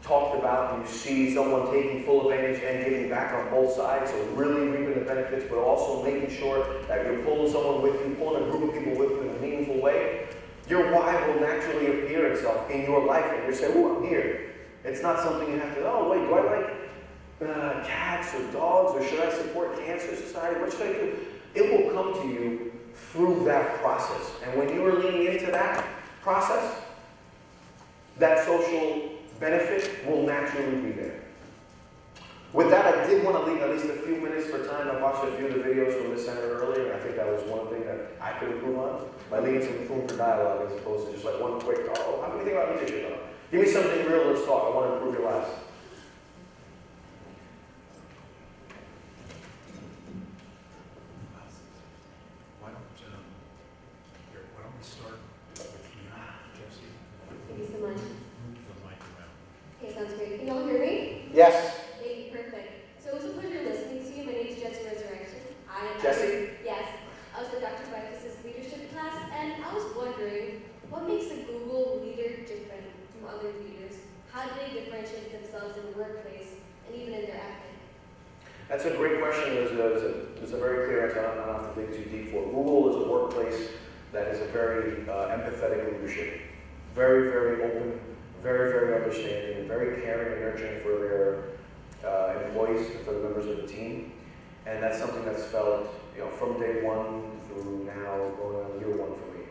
talked about, and you see someone taking full advantage and giving back on both sides, so really reaping the benefits, but also making sure that you're pulling someone with you, pulling a group of people with you in a meaningful way, your why will naturally appear itself in your life, and you say, oh, I'm here. It's not something you have to, oh, wait, do I like cats or dogs, or should I support Cancer Society? What should I do? It will come to you through that process. And when you are leaning into that process, that social benefit will naturally be there. With that, I did want to leave at least a few minutes for time. I watched a few of the videos from the center earlier, and I think that was one thing that I could improve on, by leaving some room for dialogue as opposed to just like one quick, oh, how do you think about leadership though? Give me something real, let's talk. I want to improve your lives. Why don't we start with you, Jesse? Thank you so much. Move the mic around. Okay, sounds great. Can y'all hear me? Yes. Okay, perfect. So it was a pleasure listening to you. My name is Jesse Resurrection. Jesse? Yes. I was in Dr. Bikes' leadership class, and I was wondering, what makes a Google leader different from other leaders? How do they differentiate themselves in the workplace and even in their ethic? That's a great question. There's a very clear answer. I don't have to dig too deep for. Google is a workplace that is a very empathetic leadership. Very, very open, very, very understanding, very caring and nurturing for their employees and for the members of the team. And that's something that's felt, from day one through now, going on year one for me.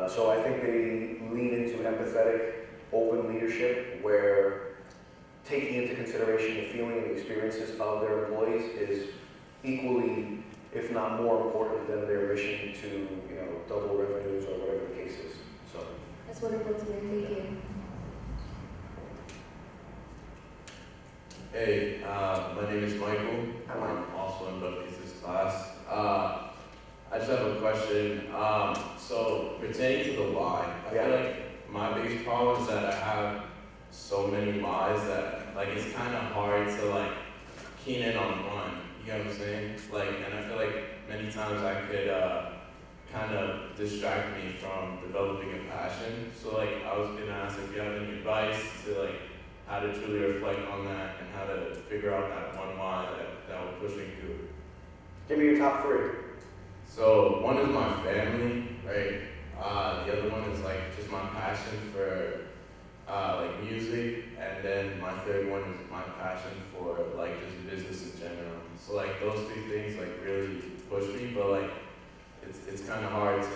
So I think they lean into empathetic, open leadership where taking into consideration the feeling and the experiences of their employees is equally, if not more important than their mission to, double revenues or whatever the case is. So That's wonderful to hear. Thank you. Hey, my name is Michael. Hi, Mike. I'm also in Baptista's class. I just have a question. So pertaining to the why, I feel like my biggest problem is that I have so many whys that it's kind of hard to keen in on one. You know what I'm saying? And I feel like many times I could kind of distract me from developing a passion. So I was gonna ask if you have any advice to how to truly reflect on that and how to figure out that one why that will push me through. give me your top three. So one is my family, right? The other one is just my passion for music, and then my third one is my passion for just business in general. So those two things really push me, but it's kind of hard to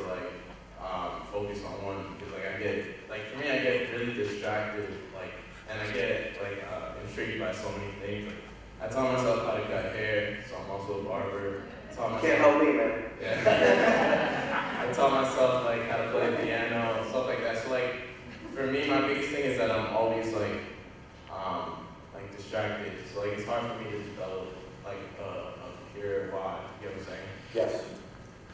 focus on one because I get for me I get really distracted and I get intrigued by so many things. I taught myself how to cut hair, so I'm also a barber. Can't help me, man. Yeah. I taught myself how to play piano and stuff like that. So for me, my biggest thing is that I'm always distracted. So it's hard for me to develop a clear why. You know what I'm saying? Yes.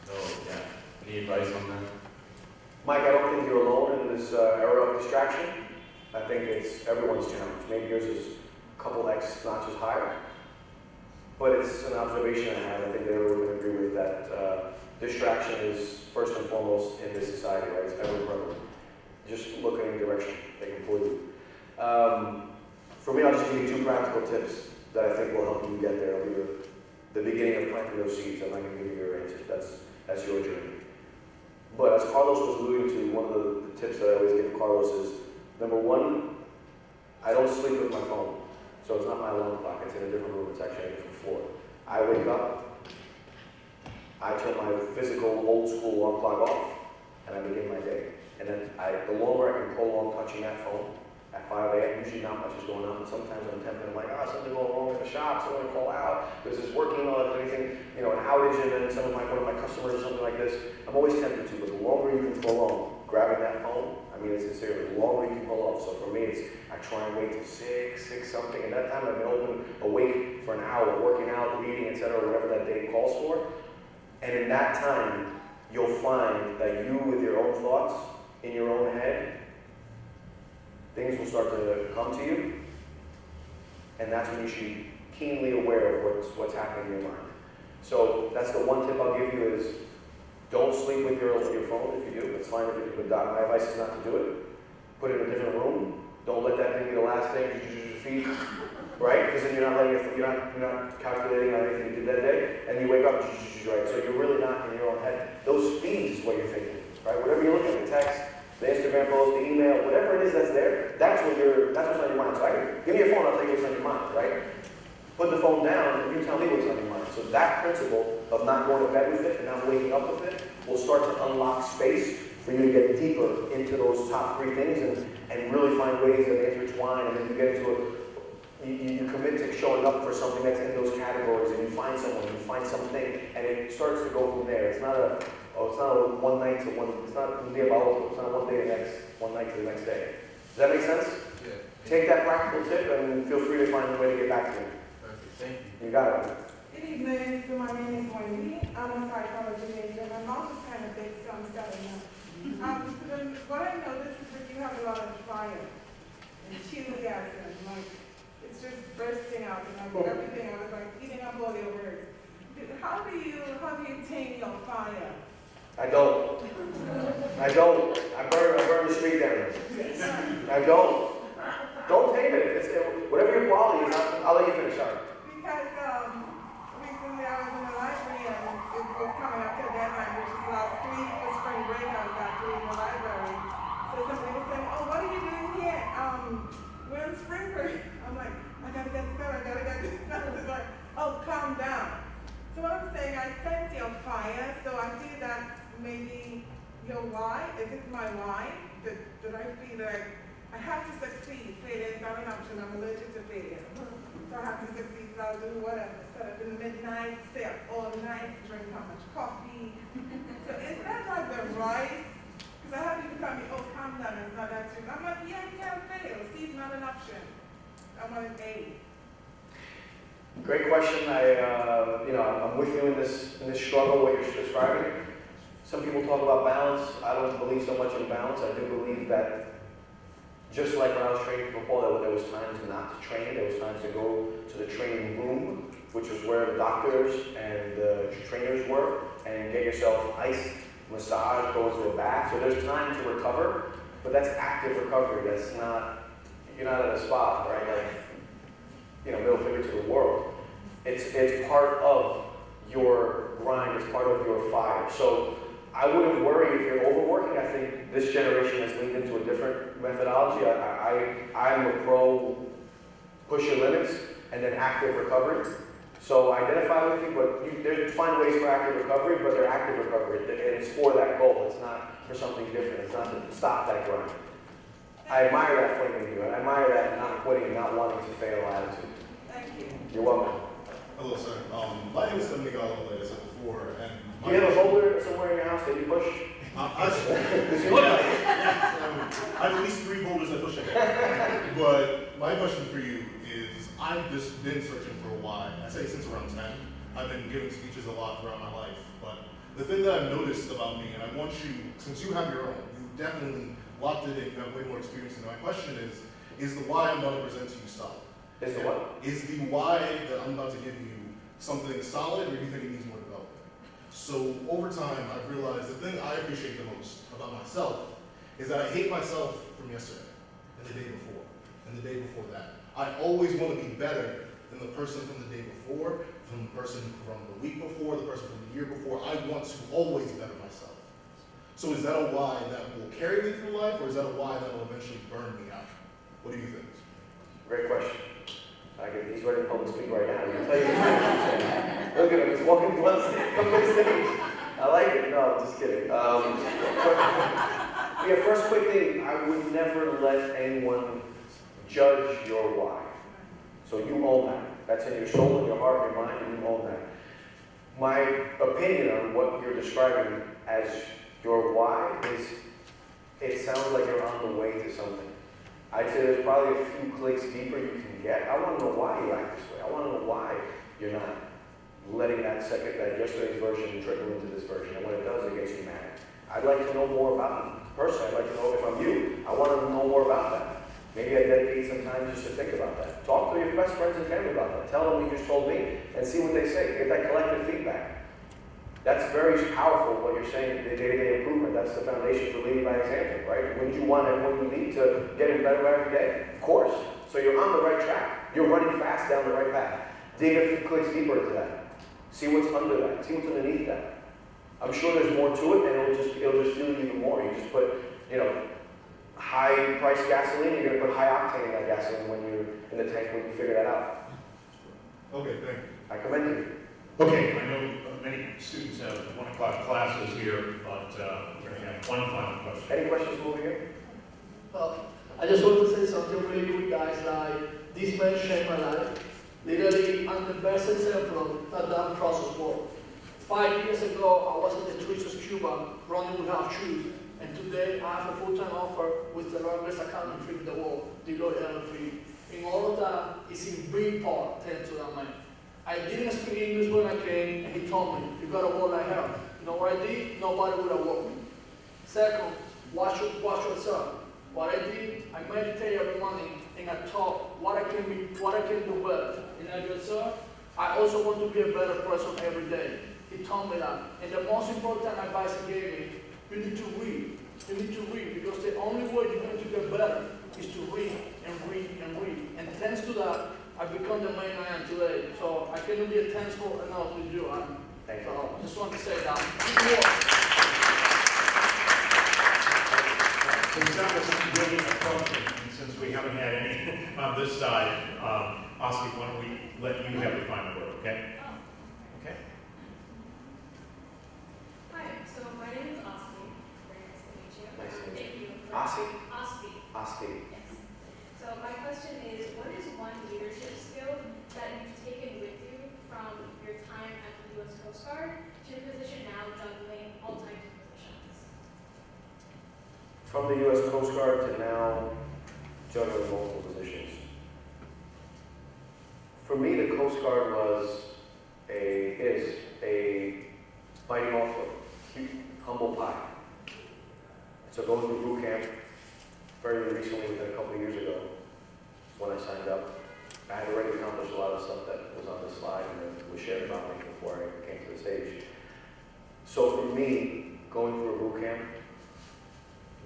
So yeah, any advice on that? Mike, I don't think you're alone in this era of distraction. I think it's everyone's challenge. Maybe yours is a couple X notches higher. But it's an observation I have. I think everyone would agree with that. Distraction is first and foremost in this society, right? It's ever prevalent. Just look in any direction, they can pull you. For me, I'll just give you two practical tips that I think will help you get there. It'll be the beginning of planting those seeds. I'm not going to give you your answer. That's your journey. But as Carlos was alluding to, one of the tips that I always give Carlos is, number one, I don't sleep with my phone. So it's not my alarm clock, it's in a different room, it's actually on a different floor. I wake up, I turn my physical old school alarm clock off, and I begin my day. And then the longer I can prolong touching that phone, at 5 a.m., usually not much is going on, but sometimes I'm tempted, I'm like, something going wrong in the shop, someone call out, there's this work email, there's anything, you know, an outage, and then one of my customers or something like this. I'm always tempted to, but the longer you can prolong grabbing that phone, I mean, it's sincerely, the longer you can pull off. So for me, I try and wait till 6 something, and that time I've been awake for an hour, working out, reading, etc., whatever that day calls for. And in that time, you'll find that you, with your own thoughts, in your own head, things will start to come to you, and that's when you should be keenly aware of what's happening in your mind. So that's the one tip I'll give you is, don't sleep with your phone. If you do, it's fine. But my advice is not to do it. Put it in a different room. Don't let that thing be the last thing you feed, right? Because then you're not calculating on anything you did that day, and you wake up, right? So you're really not in your own head. Those feeds is what you're thinking, right? Whatever you're looking at, the text, the Instagram post, the email, whatever it is that's there, that's what's on your mind. So give me your phone, I'll tell you what's on your mind, right? Put the phone down, and you tell me what's on your mind. So that principle of not going to bed with it and not waking up with it will start to unlock space for you to get deeper into those top 3 things and really find ways that intertwine, and then you get into you commit to showing up for something that's in those categories, and you find someone, you find something, and it starts to go from there. It's not a one night to one, it's not un día para otro, it's not one night to the next day. Does that make sense? Yeah. Take that practical tip and feel free to find a way to get back to me. Perfect. Thank you. You got it. Good evening, so my name is Wendy. I'm a psychology major. My mouth is kind of big, so I'm studying now. What I noticed is that you have a lot of fire, enthusiasm, like it's just bursting out, and like everything. I was like eating up all your words. How do you tame your fire? I don't. I burn the street down. I don't. Don't tame it. Whatever your quality is, I'll let you finish, sorry. Because recently I was in the library and it was coming up to the deadline, which is last week for spring break. I was actually in the library. So somebody was saying, "Oh, what are you doing here? We're on spring break." I'm like, "I gotta get this done. I gotta get this done." It's like, "Oh, calm down." So what I'm saying, I sense your fire. So I feel that maybe your why. Is it my why? That I feel like I have to succeed. Failure is not an option. I'm allergic to failure. So I have to succeed, so I'll do whatever. Set up in the midnight, stay up all night, drink how much coffee. So is that like the right? Because I have people tell me, "Oh, calm down, it's not that serious." I'm like, "Yeah, you can't fail. C is not an option. I want an A." Great question. I'm with you in this struggle, what you're describing. Some people talk about balance. I don't believe so much in balance. I do believe that just like when I was training football, there was times not to train. There was times to go to the training room, which was where the doctors and the trainers were, and get yourself iced, massage, go into a bath. So there's time to recover, but that's active recovery. That's not, you're not at a spa, right? Like, middle finger to the world. It's part of your grind. It's part of your fire. So I wouldn't worry if you're overworking. I think this generation has leaned into a different methodology. I'm a pro push your limits and then active recovery. So identify with you, but find ways for active recovery, but they're active recovery. And it's for that goal. It's not for something different. It's not to stop that grind. I admire that flame in you. I admire that not quitting, not wanting to fail attitude. Thank you. You're welcome. Hello, sir. My name is SanMiguel, like I said before, and Do you have a holder somewhere in your house that you push? I have at least 3 boulders that push ahead. But my question for you is, I've just been searching for a why. I say since around 10. I've been giving speeches a lot throughout my life. But the thing that I've noticed about me, and I want you, since you have your own, you definitely locked it in, you have way more experience than me. My question is the why I'm about to present to you solid? Is the what? Is the why that I'm about to give you something solid, or do you think it needs more development? So over time, I've realized the thing I appreciate the most about myself is that I hate myself from yesterday, and the day before, and the day before that. I always want to be better than the person from the day before, from the person from the week before, the person from the year before. I want to always better myself. So is that a why that will carry me through life, or is that a why that will eventually burn me out? What do you think? Great question. He's ready to public speak right now. He'll tell you the truth. Look at him, he's walking to us, come to the stage. I like it. No, I'm just kidding. Yeah, first quick thing, I would never let anyone judge your why. So you own that. That's in your soul, in your heart, in your mind, and you own that. My opinion on what you're describing as your why is, it sounds like you're on the way to something. I'd say there's probably a few clicks deeper you can get. I want to know why you act this way. I want to know why you're not letting that yesterday's version trickle into this version. And when it does, it gets you mad. I'd like to know more about it. Personally, I'd like to know if I'm you. I want to know more about that. Maybe I dedicate some time just to think about that. Talk to your best friends and family about that. Tell them what you just told me and see what they say. Get that collective feedback. That's very powerful, what you're saying, the day-to-day improvement. That's the foundation for leading by example, right? Wouldn't you want everyone you lead to get better every day? Of course. So you're on the right track. You're running fast down the right path. Dig a few clicks deeper into that. See what's under that. See what's underneath that. I'm sure there's more to it, and it'll just fuel you even more. You just put, high-priced gasoline, you're going to put high octane in that gasoline when you're in the tank when you figure that out. Okay, thank you. I commend you. Okay, I know many students have 1 o'clock classes here, but we're going to have one final question. Any questions over here? Well, I just want to say something really quick, guys. Like, this man changed my life. Literally, I'm the best example that that process worked. 5 years ago, I was in the streets of Cuba, running without shoes. And today, I have a full-time offer with the largest accounting firm in the world, Deloitte LLP. And all of that is in big part thanks to that man. I didn't speak English when I came, and he told me, you gotta work like hell. You know what I did? Nobody would have worked me. Second, watch yourself. What I did, I meditate every morning, and I thought what I can do better. And I just said, I also want to be a better person every day. He told me that. And the most important advice he gave me, you need to read. You need to read, because the only way you're going to get better is to read and read and read. And thanks to that, I've become the man I am today. So I cannot be thankful enough with you. Thank you. So I just want to say that. Since that was really approaching, and since we haven't had any on this side, Oski, why don't we let you have the final word, okay? Okay. Hi, so my name is Oski. Very nice to meet you. Nice to meet Thank you. Oski? Oski. Yes. So my question is, what is one leadership skill that you've taken with you from your time at the U.S. Coast Guard to your position now, juggling all types of positions? From the U.S. Coast Guard to now juggling multiple positions. For me, the Coast Guard is a mighty morpho, humble pie. So going through boot camp very recently, within a couple of years ago, is when I signed up. I had already accomplished a lot of stuff that was on this slide and that was shared about me before I came to the stage. So for me, going through a boot camp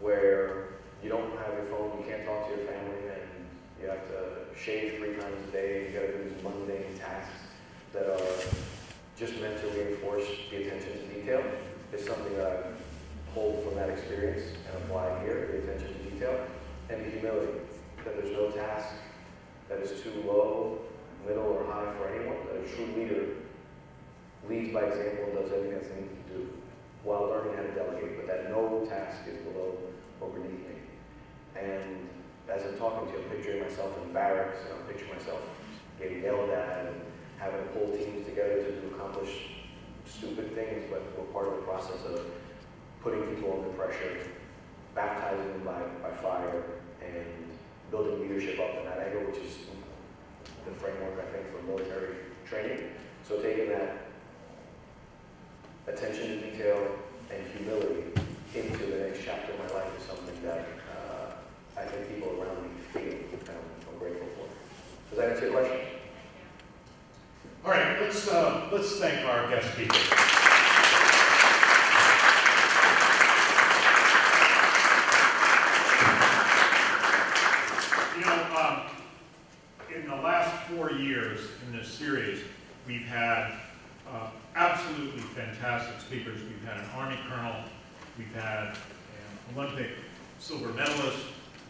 where you don't have your phone, you can't talk to your family, and you have to shave 3 times a day, you got to do these mundane tasks that are just meant to reinforce the attention to detail, is something that I've pulled from that experience and apply here, the attention to detail, and the humility, that there's no task that is too low, middle, or high for anyone, that a true leader leads by example and does everything that's needed to do, while learning how to delegate, but that no task is below or beneath me. And as I'm talking to you, I'm picturing myself in barracks, and I'm picturing myself getting yelled at and having to pull teams together to accomplish stupid things, but we're part of the process of putting people under pressure, baptizing them by fire, and building leadership up in that angle, which is the framework, I think, for military training. So taking that attention to detail and humility into the next chapter of my life is something that I think people around me feel, and I'm grateful for. Does that answer your question? All right, let's thank our guest speaker. In the last 4 years in this series, we've had absolutely fantastic speakers. We've had an Army Colonel we've had an Olympic silver medalist,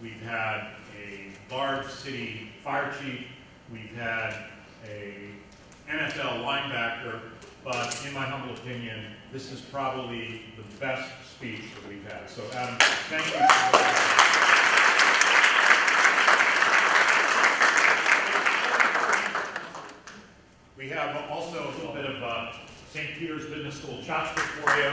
we've had a large city fire chief, we've had a NFL linebacker, but in my humble opinion, this is probably the best speech that we've had. So Adam, thank you for that. We have also a little bit of St. Peter's Business School tchotchke for you.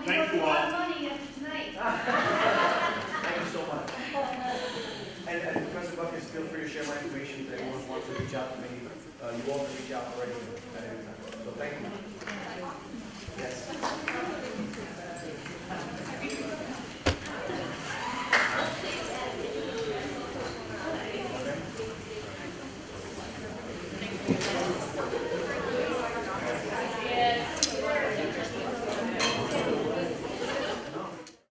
Thank you all. Money after tonight. Thank you so much. And Professor Buckers, feel free to share my information if anyone wants to reach out to me. You all can reach out already at any time. So thank you. Yes.